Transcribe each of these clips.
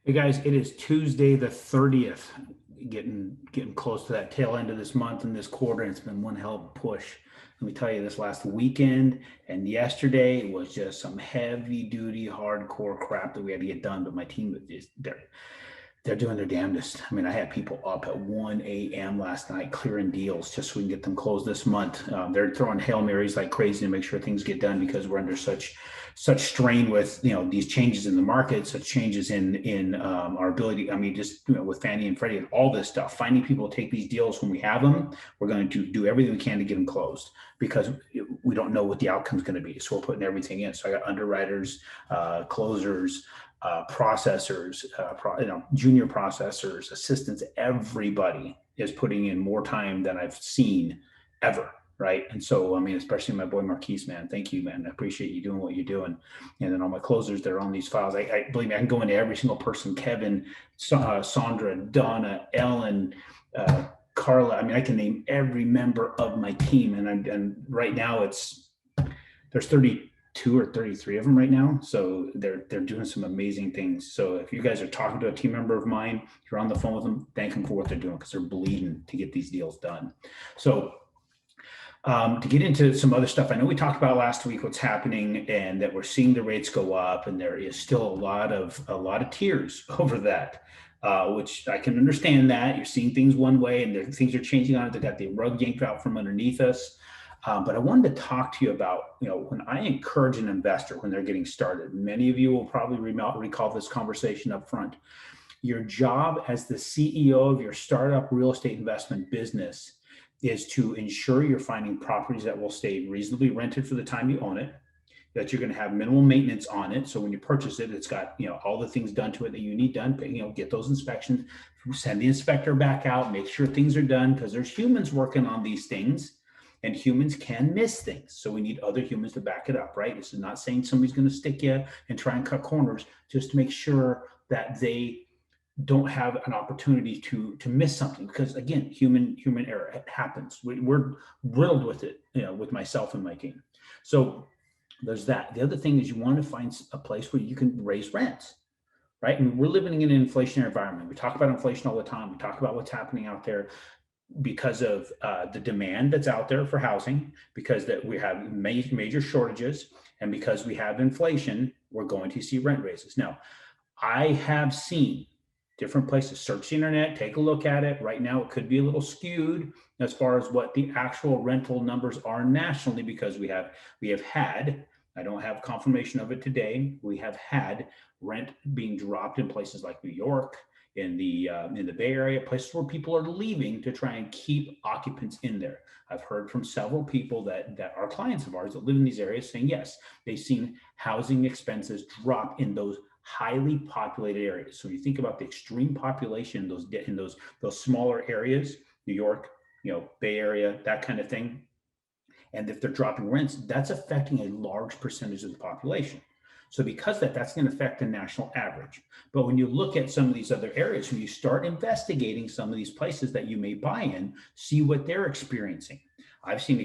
Hey guys, it is Tuesday the 30th, getting close to that tail end of this month and this quarter, and it's been one hell of a push. Let me tell you, this last weekend and yesterday was just some heavy duty, hardcore crap that we had to get done. But my team is they're doing their damnedest. I mean, I had people up at 1 a.m. last night clearing deals just so we can get them closed this month. They're throwing Hail Marys like crazy to make sure things get done because we're under such strain with these changes in the market, such changes in our ability. I mean, just with Fannie and Freddie and all this stuff, finding people to take these deals when we have them. We're going to do everything we can to get them closed because we don't know what the outcome is going to be. So we're putting everything in. So I got underwriters, closers, processors, junior processors, assistants. Everybody is putting in more time than I've seen ever. Right. And so, I mean, especially my boy Marquise, man, thank you, man. I appreciate you doing what you're doing. And then all my closers that are on these files, I believe me, I can go into every single person: Kevin, Sandra, Donna, Ellen, Carla. I mean, I can name every member of my team. And right now there's 32 or 33 of them right now. So they're doing some amazing things. So if you guys are talking to a team member of mine, you're on the phone with them, thank them for what they're doing because they're bleeding to get these deals done. So to get into some other stuff, I know we talked about last week what's happening and that we're seeing the rates go up, and there is still a lot of tears over that, which I can understand. That you're seeing things one way and things are changing on it. They got the rug yanked out from underneath us. But I wanted to talk to you about, when I encourage an investor when they're getting started. Many of you will probably recall this conversation up front. Your job as the CEO of your startup real estate investment business is to ensure you're finding properties that will stay reasonably rented for the time you own it, that you're going to have minimal maintenance on it. So when you purchase it, it's got, all the things done to it that you need done, get those inspections, send the inspector back out, make sure things are done, because there's humans working on these things and humans can miss things. So we need other humans to back it up, right? This is not saying somebody's going to stick you and try and cut corners, just to make sure that they don't have an opportunity to miss something, because again, human error, it happens. We're riddled with it, with myself and my team. So there's that. The other thing is you want to find a place where you can raise rents, right? And we're living in an inflationary environment. We talk about inflation all the time. We talk about what's happening out there because of the demand that's out there for housing, because that we have major shortages, and because we have inflation, we're going to see rent raises. Now, I have seen different places. Search the internet, take a look at it. Right now, it could be a little skewed as far as what the actual rental numbers are nationally, because we have had, I don't have confirmation of it today, we have had rent being dropped in places like New York, in the Bay Area, places where people are leaving to try and keep occupants in there. I've heard from several people that are clients of ours that live in these areas saying, yes, they've seen housing expenses drop in those highly populated areas. So you think about the extreme population in those smaller areas, New York, Bay Area, that kind of thing. And if they're dropping rents, that's affecting a large percentage of the population. So because that's going to affect the national average. But when you look at some of these other areas, when you start investigating some of these places that you may buy in, see what they're experiencing. I've seen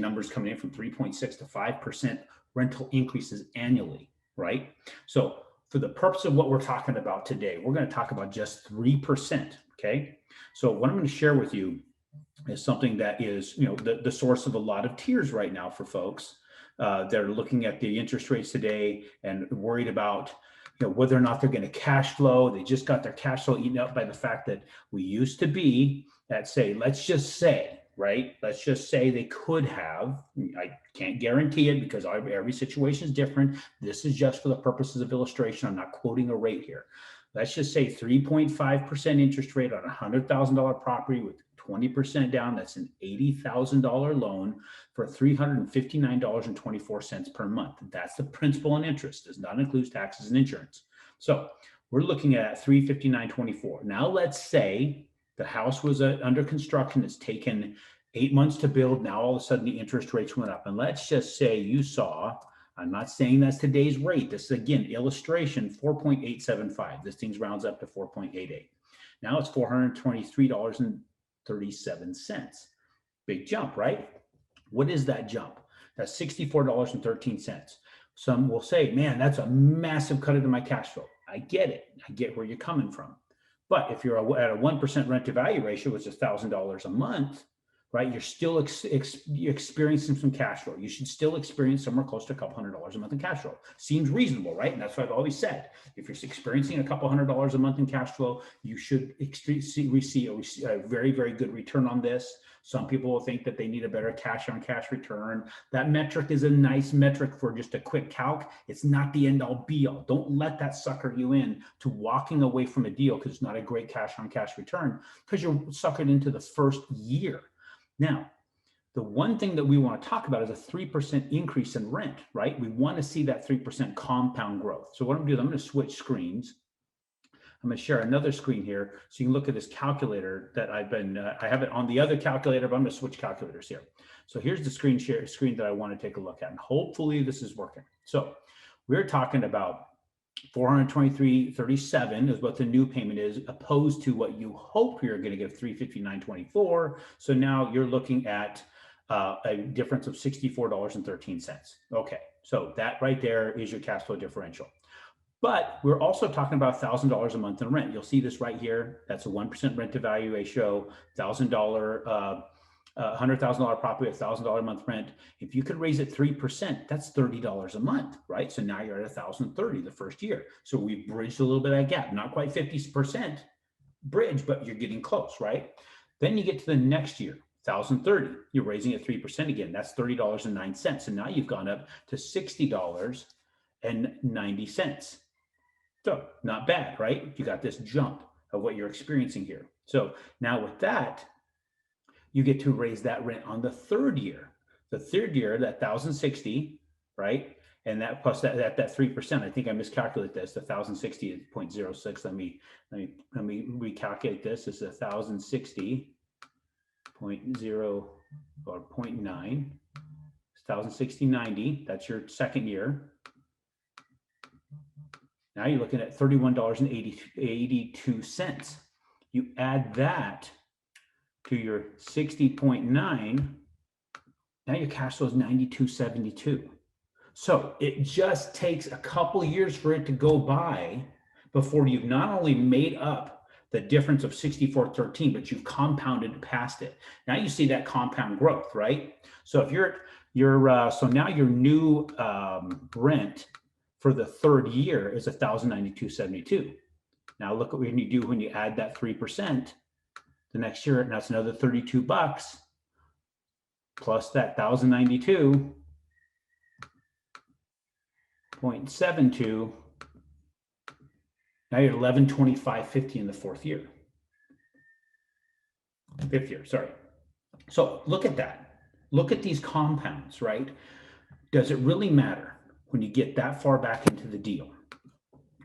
numbers coming in from 3.6 to 5% rental increases annually, right? So for the purpose of what we're talking about today, we're going to talk about just 3%, okay? So what I'm going to share with you is something that is, the source of a lot of tears right now for folks. They're looking at the interest rates today and worried about, whether or not they're going to cash flow. They just got their cash flow eaten up by the fact that we used to be at, let's just say they could have, I can't guarantee it because every situation is different. This is just for the purposes of illustration. I'm not quoting a rate here. Let's just say 3.5% interest rate on a $100,000 property with 20% down. That's an $80,000 loan for $359.24 per month. That's the principal and interest. Does not include taxes and insurance. So we're looking at $359.24. Now let's say the house was under construction. It's taken 8 months to build. Now all of a sudden the interest rates went up. And let's just say you saw, I'm not saying that's today's rate. This is, again, illustration, 4.875. This thing rounds up to 4.88. Now it's $423.37. Big jump, right? What is that jump? That's $64.13. Some will say, man, that's a massive cut into my cash flow. I get it. I get where you're coming from. But if you're at a 1% rent to value ratio, which is $1,000 a month, right? You're still you're experiencing some cash flow. You should still experience somewhere close to a couple $100 a month in cash flow. Seems reasonable, right? And that's what I've always said. If you're experiencing a couple $100 a month in cash flow, you should receive a very, very good return on this. Some people will think that they need a better cash on cash return. That metric is a nice metric for just a quick calc. It's not the end all be all. Don't let that sucker you in to walking away from a deal because it's not a great cash on cash return because you're suckered into the first year. Now, the one thing that we want to talk about is a 3% increase in rent, right? We want to see that 3% compound growth. So what I'm going to do is I'm going to switch screens. I'm going to share another screen here so you can look at this calculator that I have it on the other calculator, but I'm going to switch calculators here. So here's the screen that I want to take a look at, and hopefully this is working. So we're talking about $423.37 is what the new payment is, opposed to what you hope you're going to get, $359.24. So now you're looking at a difference of $64.13. Okay, so that right there is your cash flow differential. But we're also talking about $1,000 a month in rent. You'll see this right here. That's a 1% rent to value ratio, $100,000 property, $1,000 a month rent. If you could raise it 3%, that's $30 a month, right? So now you're at $1,030 the first year. So we bridged a little bit of that gap, not quite 50% bridge, but you're getting close, right? Then you get to the next year, $1,030. You're raising it 3% again. That's $30.09. And now you've gone up to $60.90. So not bad, right? You got this jump of what you're experiencing here. So now with that, you get to raise that rent on the third year. The third year, that $1,060, right? And that plus that 3%, I think I miscalculated this. The $1,060 is 0.06. Let me recalculate this. This is $1,060.0 or 0.9. It's $1,060.90. That's your second year. Now you're looking at $31.82. You add that to your 60.9, now your cash flow is $92.72. So it just takes a couple years for it to go by before you've not only made up the difference of 64.13, but you've compounded past it. Now you see that compound growth, right? So if so now your new rent for the third year is $1,092.72. Now look what you do when you add that 3%. The next year, and that's another $32 plus that $1,092.72. Now you're at $1,125.50 in the fifth year, sorry. So look at that. Look at these compounds, right? Does it really matter when you get that far back into the deal?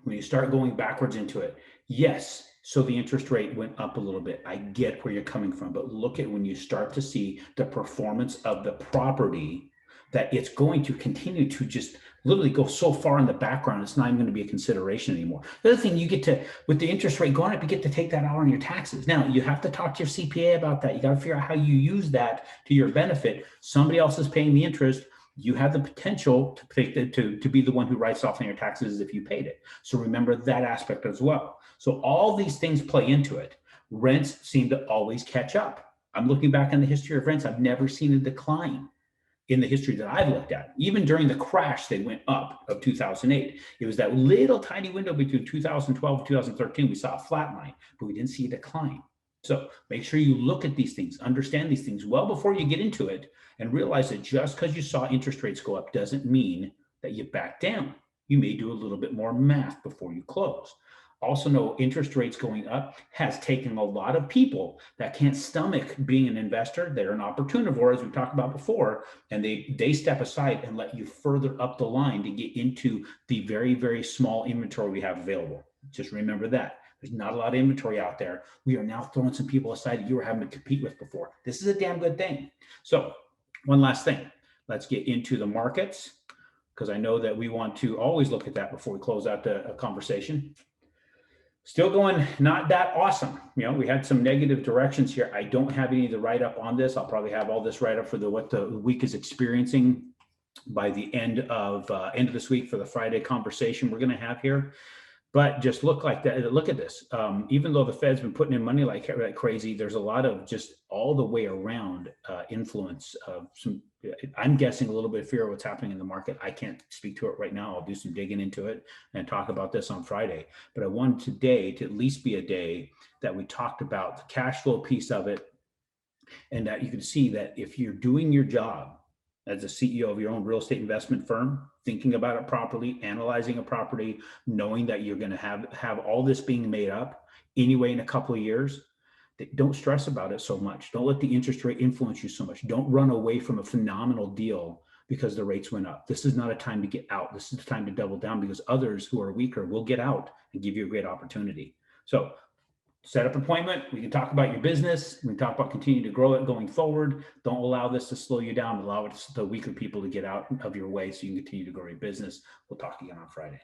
When you start going backwards into it, yes. So the interest rate went up a little bit. I get where you're coming from, but look at when you start to see the performance of the property, that it's going to continue to just literally go so far in the background, it's not even going to be a consideration anymore. The other thing, you get to, with the interest rate going up, you get to take that out on your taxes. Now, you have to talk to your CPA about that. You got to figure out how you use that to your benefit. Somebody else is paying the interest. You have the potential to be the one who writes off on your taxes if you paid it. So remember that aspect as well. So all these things play into it. Rents seem to always catch up. I'm looking back on the history of rents. I've never seen a decline in the history that I've looked at. Even during the crash, they went up of 2008. It was that little tiny window between 2012 and 2013. We saw a flat line, but we didn't see a decline. So make sure you look at these things, understand these things well before you get into it, and realize that just because you saw interest rates go up doesn't mean that you back down. You may do a little bit more math before you close. Also know interest rates going up has taken a lot of people that can't stomach being an investor. They're an opportunivore, as we talked about before, and they step aside and let you further up the line to get into the very, very small inventory we have available. Just remember that. There's not a lot of inventory out there. We are now throwing some people aside that you were having to compete with before. This is a damn good thing. So one last thing, let's get into the markets, because I know that we want to always look at that before we close out the conversation. Still going, not that awesome. You know, we had some negative directions here. I don't have any of the write-up on this. I'll probably have all this write-up for what the week is experiencing by the end of this week for the Friday conversation we're going to have here. But just look like that. Look at this. Even though the Fed's been putting in money like crazy, there's a lot of just all the way around influence of some. I'm guessing a little bit of fear of what's happening in the market. I can't speak to it right now. I'll do some digging into it and talk about this on Friday. But I wanted today to at least be a day that we talked about the cash flow piece of it, and that you can see that if you're doing your job as a CEO of your own real estate investment firm, thinking about it properly, analyzing a property, knowing that you're going to have all this being made up anyway in a couple of years, don't stress about it so much. Don't let the interest rate influence you so much. Don't run away from a phenomenal deal because the rates went up. This is not a time to get out. This is the time to double down, because others who are weaker will get out and give you a great opportunity. So set up an appointment. We can talk about your business. We can talk about continuing to grow it going forward. Don't allow this to slow you down. Allow the weaker people to get out of your way so you can continue to grow your business. We'll talk again on Friday.